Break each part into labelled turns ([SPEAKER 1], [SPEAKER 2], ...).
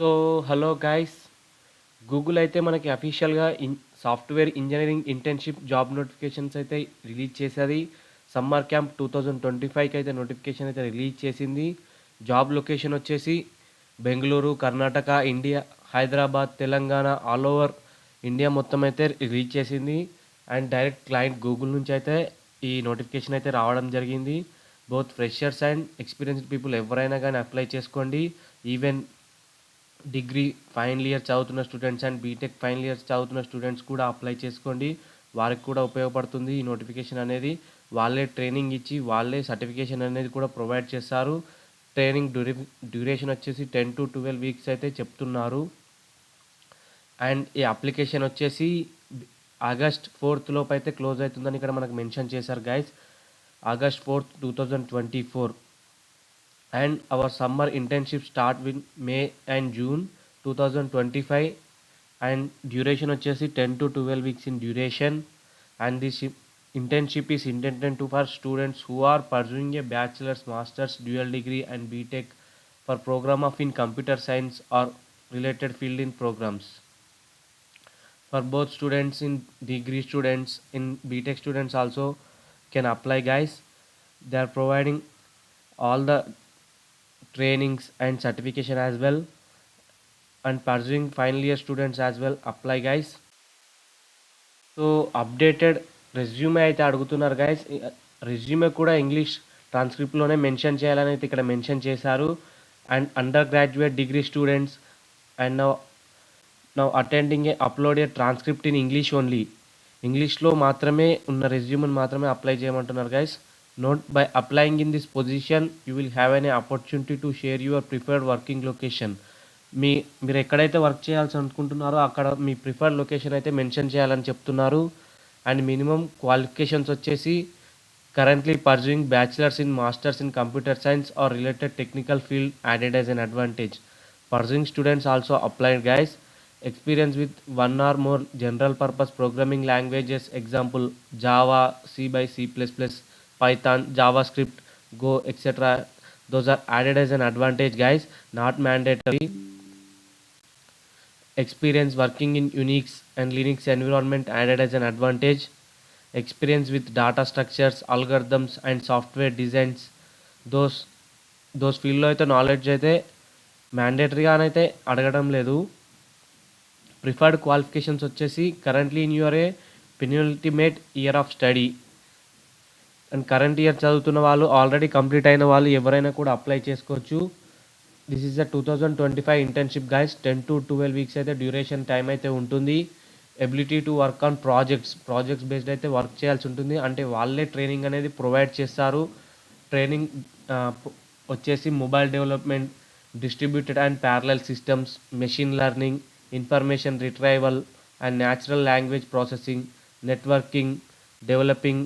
[SPEAKER 1] So, hello guys. Google అయితే మనకి అఫీషియల్‌గా software engineering internship job notifications అయితే రిలీజ్ చేసేది. సమ్మర్ క్యాంప్ 2025కి అయితే నోటిఫికేషన్ అయితే రిలీజ్ చేసింది. జాబ్ లొకేషన్ వచ్చేసి Bengaluru, Karnataka, India, Hyderabad, Telangana all over India మొత్తం అయితే రిలీజ్ చేసింది. అండ్ డైరెక్ట్ క్లయింట్ గూగుల్ నుంచి అయితే ఈ నోటిఫికేషన్ అయితే రావడం జరిగింది. Both freshers and experienced people ఎవరైనా గానీ అప్లై చేసుకోండి. ఈవెన్ డిగ్రీ ఫైనల్ ఇయర్ చదువుతున్న students and BTech final years చదువుతున్న స్టూడెంట్స్ కూడా అప్లై చేసుకోండి. వారికి కూడా ఉపయోగపడుతుంది ఈ నోటిఫికేషన్ అనేది. వాళ్ళే ట్రైనింగ్ ఇచ్చి వాళ్ళే సర్టిఫికేషన్ అనేది కూడా ప్రొవైడ్ చేస్తారు. ట్రైనింగ్ డ్యూరేషన్ వచ్చేసి 10 to 12 వీక్స్ అయితే చెప్తున్నారు. అండ్ ఈ అప్లికేషన్ వచ్చేసి ఆగస్ట్ 4th లోపు అయితే క్లోజ్ అవుతుందని ఇక్కడ మనకు మెన్షన్ చేశారు guys. August 4th 2024. And our summer internship start with May and June 2025, and duration వచ్చేసి 10 to 12 weeks in duration. And this internship is intended to for students who are pursuing a bachelor's, master's, dual degree and BTech for program of in computer science or related field in programs. For both students in degree students in BTech students also can apply guys. They are providing all the trainings and certification as well, and pursuing final year students as well apply guys. So updated resume అయితే అడుగుతున్నారు guys. Resume కూడా English ట్రాన్స్క్రిప్ట్లోనే mention చేయాలని అయితే ఇక్కడ mention చేశారు. And under graduate degree students and now attending A upload A transcript in English only. ఇంగ్లీష్లో మాత్రమే ఉన్న రెజ్యూమ్ని మాత్రమే అప్లై చేయమంటున్నారు guys. Note by applying in this position you will have an opportunity to share your preferred working location. మీరు ఎక్కడైతే work చేయాల్సి అనుకుంటున్నారో అక్కడ మీ ప్రిఫర్డ్ లొకేషన్ అయితే మెన్షన్ చేయాలని చెప్తున్నారు. అండ్ మినిమం క్వాలిఫికేషన్స్ వచ్చేసి currently pursuing bachelors in masters in computer science or related technical field added as an advantage. Pursuing students also applied guys. Experience with one or more general purpose programming languages, example Java, C++, Python, JavaScript, Go, etc. Those are added as an advantage guys, not mandatory. Experience working in Unix and Linux environment added as an advantage. Experience with data structures, algorithms and software designs, those ఫీల్డ్లో అయితే knowledge అయితే మ్యాండేటరీగానైతే అడగడం లేదు. Preferred qualifications వచ్చేసి currently in your a penultimate year of study. And current year చదువుతున్న వాళ్ళు, already complete అయిన వాళ్ళు ఎవరైనా కూడా అప్లై చేసుకోవచ్చు. This is the 2025 internship guys. 10 to 12 weeks అయితే డ్యూరేషన్ టైం అయితే ఉంటుంది. Ability to work on projects based అయితే వర్క్ చేయాల్సి ఉంటుంది. అంటే వాళ్ళే ట్రైనింగ్ అనేది ప్రొవైడ్ చేస్తారు. ట్రైనింగ్ వచ్చేసి mobile development, distributed and parallel systems, machine learning, information retrieval and natural language processing, networking, developing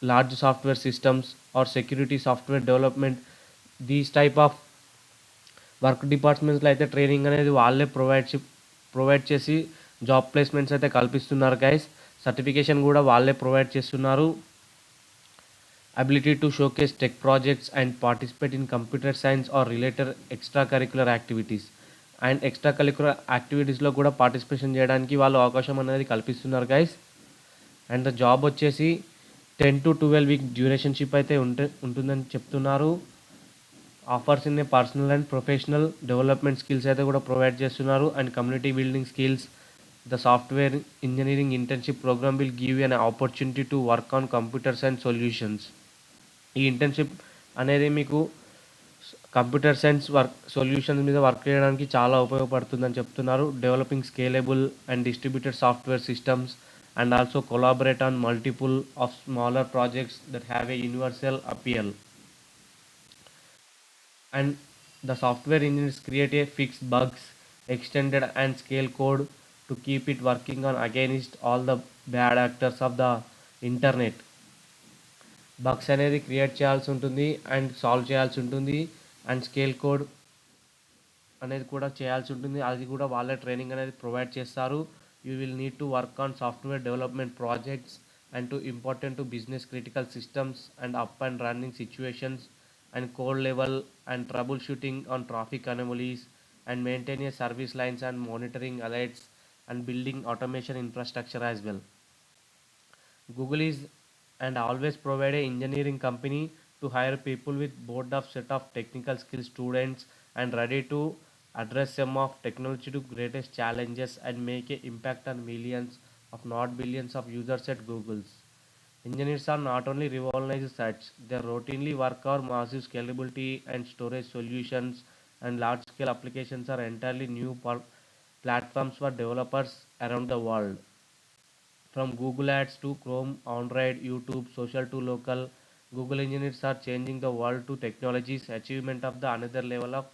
[SPEAKER 1] large software systems or security software development. These type of work డిపార్ట్మెంట్స్లో అయితే training అనేది వాళ్ళే provide చేసి job placements అయితే కల్పిస్తున్నారు guys. Certification కూడా వాళ్ళే provide చేస్తున్నారు. Ability to showcase tech projects and participate in computer science or related extra curricular activities. And extra curricular యాక్టివిటీస్లో కూడా పార్టిసిపేషన్ చేయడానికి వాళ్ళు అవకాశం అనేది కల్పిస్తున్నారు గైస్. అండ్ ద జాబ్ వచ్చేసి 10 to 12 వీక్ డ్యూరేషన్షిప్ అయితే ఉంటుందని చెప్తున్నారు. Offers in a personal and professional development skills అయితే కూడా ప్రొవైడ్ చేస్తున్నారు. And community building skills. The software engineering internship program will give you an opportunity to work on computers and solutions. ఈ internship అనేది మీకు computer science solutions మీద work చేయడానికి చాలా ఉపయోగపడుతుందని చెప్తున్నారు. Developing scalable and distributed software systems and also collaborate on multiple of smaller projects that have a universal appeal. And the software engineers create a fix bugs, extended and scale code to keep it working on against all the bad actors of the internet. Bugs అనేది create చేయాల్సి ఉంటుంది and solve చేయాల్సి ఉంటుంది. And scale code అనేది కూడా చేయాల్సి ఉంటుంది. అది కూడా వాళ్ళే ట్రైనింగ్ అనేది ప్రొవైడ్ చేస్తారు. You will need to work on software development projects and to important to business critical systems and up and running situations and code level and trouble shooting on traffic anomalies and maintain a service lines and monitoring alerts and building automation infrastructure as well. Google is and always provide a engineering company to hire people with board of set of technical skills students and ready to address some of technology to greatest challenges and make a impact on millions of not billions of users at Google's. Engineers are not only revolutionize search, they routinely work on massive scalability and storage solutions, and large scale applications are entirely new platforms for developers around the world. From Google Ads to Chrome, Android, YouTube, social to local, Google engineers are changing the world to technologies achievement of the another level of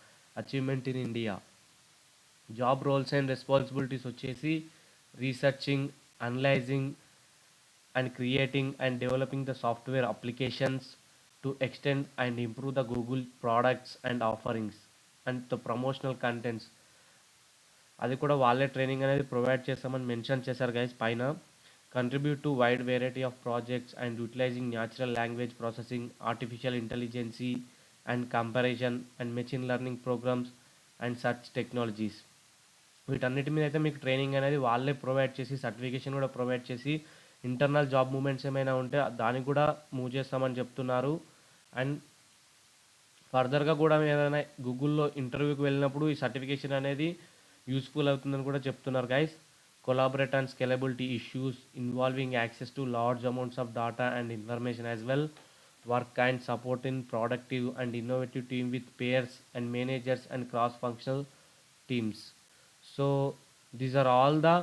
[SPEAKER 1] achievement in India. Job roles and responsibilities వచ్చేసి researching, analyzing and creating and developing the software applications to extend and improve the Google products and offerings and the promotional contents. అది కూడా వాళ్ళే training అనేది provide చేస్తామని mention చేశారు guys పైన. Contribute to wide variety of projects and utilising natural language processing, artificial intelligence and comparison and machine learning programs and search technologies. వీటన్నిటి మీద అయితే మీకు ట్రైనింగ్ అనేది వాళ్ళే ప్రొవైడ్ చేసి సర్టిఫికేషన్ కూడా ప్రొవైడ్ చేసి ఇంటర్నల్ జాబ్ మూమెంట్స్ ఏమైనా ఉంటే దానికి కూడా మూవ్ చేస్తామని చెప్తున్నారు. అండ్ ఫర్దర్గా కూడా ఏదైనా గూగుల్లో ఇంటర్వ్యూకి వెళ్ళినప్పుడు ఈ సర్టిఫికేషన్ అనేది యూస్ఫుల్ అవుతుందని కూడా చెప్తున్నారు guys. Collaborate and scalability issues involving access to large amounts of data and information as well, work and support in productive and innovative team with peers and managers and cross functional teams. So these are all the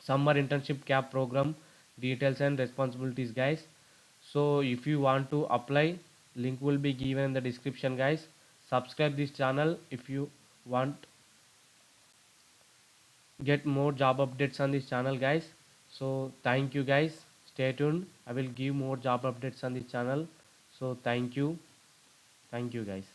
[SPEAKER 1] summer internship cap program details and responsibilities guys. So if you want to apply, link will be given in the description guys. Subscribe this channel if you want get more job updates on this channel guys. So thank you guys, stay tuned, I will give more job updates on this channel. So thank you guys.